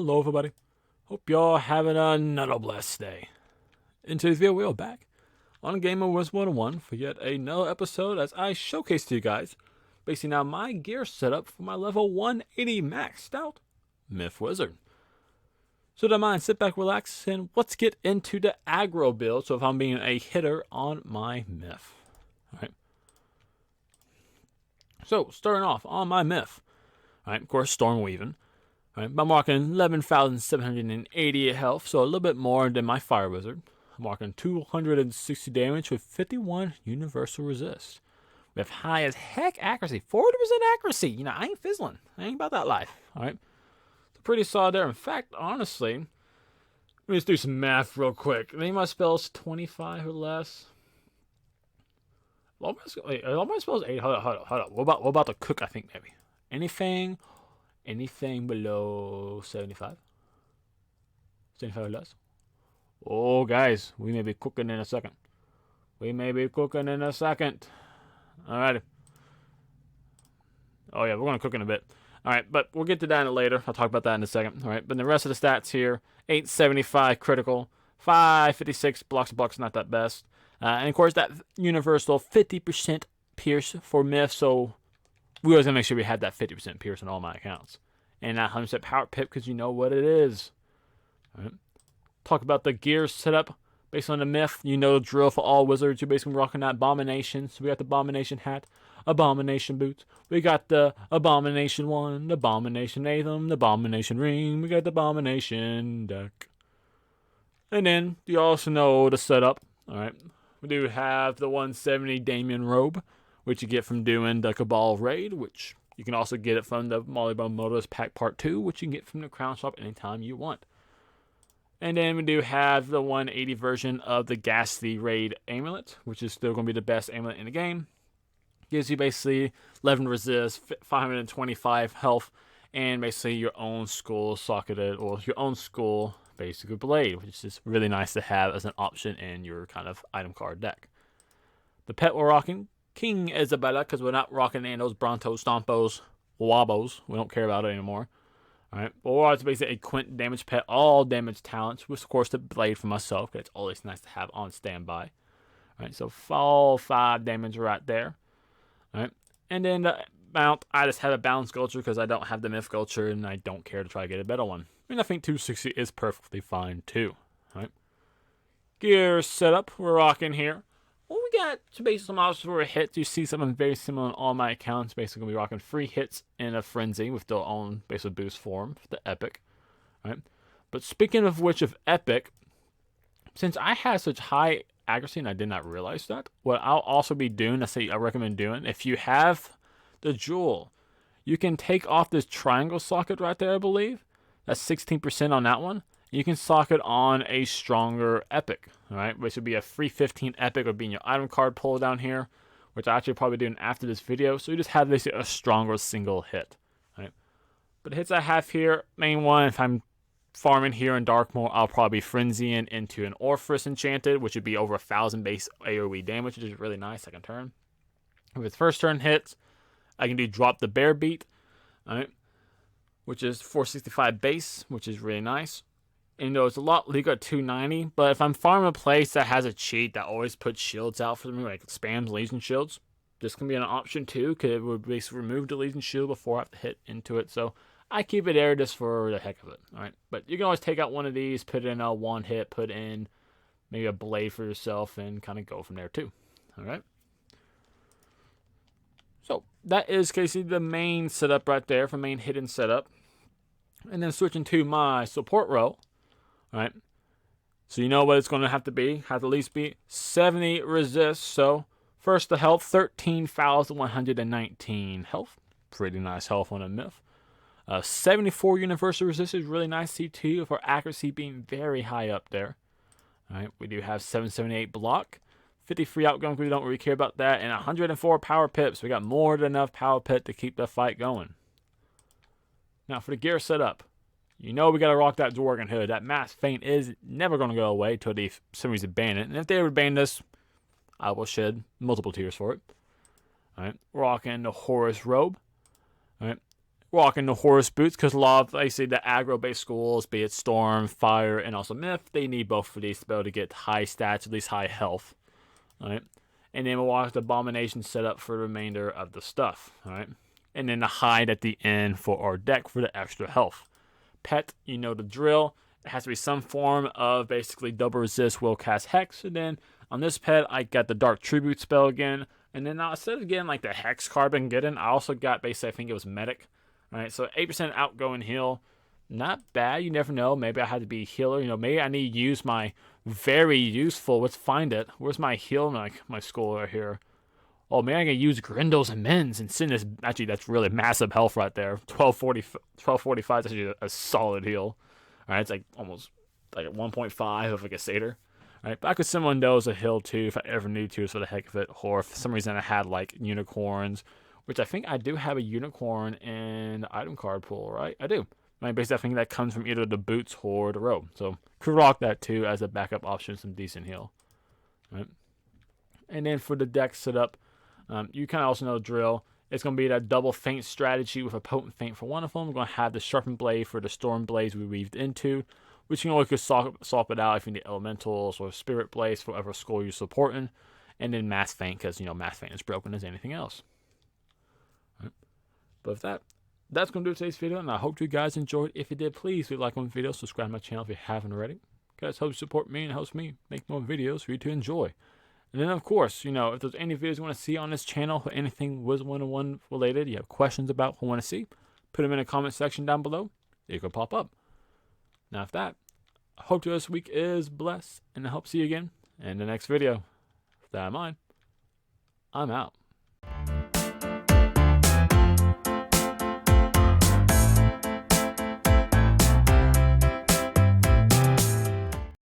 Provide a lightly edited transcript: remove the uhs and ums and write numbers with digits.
Hello everybody. Hope y'all having another blessed day. In today's video, we are back on Game of Wizard101 for yet another episode as I showcase to you guys basically now my gear setup for my level 180 maxed out Myth Wizard. So don't mind, sit back, relax, and let's get into the aggro build. So if I'm being a hitter on my Myth. Alright. So starting off on my Myth. Alright, of course, Storm Weaving. Right, I'm marking 11,780 health, so a little bit more than my Fire Wizard. I'm marking 260 damage with 51 universal resist. We have high as heck accuracy, 40% accuracy. You know, I ain't fizzling. I ain't about that life. All right, so pretty solid there. In fact, honestly, let me just do some math real quick. Any of my spells 25 or less? All my spells 8. Hold up. What about the cook? I think maybe anything below 75? 75 or less? Oh, guys, we may be cooking in a second. Alrighty. Oh, yeah, we're going to cook in a bit. Alright, but we'll get to that later. I'll talk about that in a second. Alright, but the rest of the stats here, 875 critical, 556 blocks, not that best. And, of course, that universal 50% pierce for Myth, so we always going to make sure we had that 50% pierce on all my accounts. And that 100% power pip because you know what it is. All right. Talk about the gear setup based on the Myth. You know the drill for all wizards. You're basically rocking that Abomination. So we got the Abomination hat, Abomination boots. We got the Abomination wand, the Abomination Aetham, the Abomination ring. We got the Abomination deck. And then you also know the setup. All right. We do have the 170 Damien robe, which you get from doing the Cabal raid, which you can also get it from the Mollybone Motos Pack Part 2, which you can get from the Crown Shop anytime you want. And then we do have the 180 version of the Ghastly Raid Amulet, which is still going to be the best amulet in the game. Gives you basically 11 resist, 525 health, and basically your own skull socketed, or your own skull basically blade, which is really nice to have as an option in your kind of item card deck. The pet we're rocking, King Isabella, because we're not rocking any of those Brontos, Stompos, Wobos. We don't care about it anymore. Alright, but we're also basically a Quint damage pet, all damage talents, with of course the blade for myself, because it's always nice to have on standby. Alright, so fall 5 damage right there. Alright, and then the mount, I just have a balance sculpture because I don't have the Myth sculpture and I don't care to try to get a better one. And I think 260 is perfectly fine too. Alright, gear setup, we're rocking here. Well, we got to basically some options for hits. You see something very similar on all my accounts. Basically, going to be rocking free hits in a frenzy with their own basic boost form, the epic. Right. But speaking of which, of epic, since I have such high accuracy and I did not realize that, what I'll also be doing, I recommend doing, if you have the jewel, you can take off this triangle socket right there, I believe. That's 16% on that one. You can socket on a stronger epic, all right, which would be a free 15 epic would be in your item card pull down here, which I actually probably doing after this video. So you just have basically a stronger single hit, right? But the hits I have here, main one, if I'm farming here in Darkmoor, I'll probably be frenzying into an Orpheus Enchanted, which would be over 1,000 base AoE damage, which is really nice second turn. With its first turn hits, I can do Drop the Bear Beat, all right, which is 465 base, which is really nice. And though it's a lot legal at 290, but if I'm farming a place that has a cheat that always puts shields out for me, like spams Legion shields, this can be an option too, because it would basically remove the Legion shield before I have to hit into it. So I keep it there just for the heck of it. All right, but you can always take out one of these, put in a one hit, put in maybe a blade for yourself, and kind of go from there too. All right. So that is basically the main setup right there, for main hidden setup. And then switching to my support row. Alright, so you know what it's going to have to be. Have to at least be 70 resist. So first the health, 13,119 health. Pretty nice health on a Myth. 74 universal resist is really nice C2 for accuracy being very high up there. Alright, we do have 778 block. 53 outgoing, we don't really care about that. And 104 power pips. We got more than enough power pip to keep the fight going. Now for the gear setup. You know we got to rock that Dworgen Hood. That Mass Feint is never going to go away until they for some reason ban it. And if they ever ban this, I will shed multiple tears for it. Alright, rocking the Horus Robe. Alright, rocking the horse boots because a lot of, like, say, the aggro-based schools, be it Storm, Fire, and also Myth, they need both of these to be able to get high stats, at least high health. Alright. And then we'll walk the Abomination setup for the remainder of the stuff. Alright. And then the hide at the end for our deck for the extra health. Pet, you know the drill. It has to be some form of basically double resist, will cast Hex. And then on this pet, I got the Dark Tribute spell again. And then instead of getting like the Hex card I've been getting, I also got basically, I think it was Medic. Alright, so 8% outgoing heal. Not bad, you never know. Maybe I had to be a healer. You know, maybe I need to use my very useful. Let's find it. Where's my heal, my skull right here? Oh, maybe I can use Grindles and Mins and send this. Actually, that's really massive health right there. 1245 is actually a solid heal. Alright, it's like almost like a 1.5 of like a Satyr. Alright, but I could send one of those a hill too if I ever need to, for the heck of it. Or if for some reason I had like unicorns, which I think I do have a unicorn in the item card pool, right? I do. My base, I think that comes from either the boots or the robe. So could rock that too as a backup option, some decent heal. Right. And then for the deck setup, you kind of also know the drill. It's going to be that double feint strategy with a potent feint for one of them. We're going to have the sharpened blade for the storm blades we weaved into, which you can always swap it out if you need elementals or spirit blades for whatever school you're supporting. And then mass feint, because you know mass feint is broken as anything else. Right. But with that, that's going to do today's video, and I hope you guys enjoyed. If you did, please leave a like on the video, subscribe to my channel if you haven't already. Guys, help support me and helps me make more videos for you to enjoy. And then, of course, you know, if there's any videos you want to see on this channel, or anything Wizard101 related, you have questions about who want to see, put them in the comment section down below. It could pop up. Now, with that, I hope this week is blessed, and I hope to see you again in the next video. With that in mind, I'm out.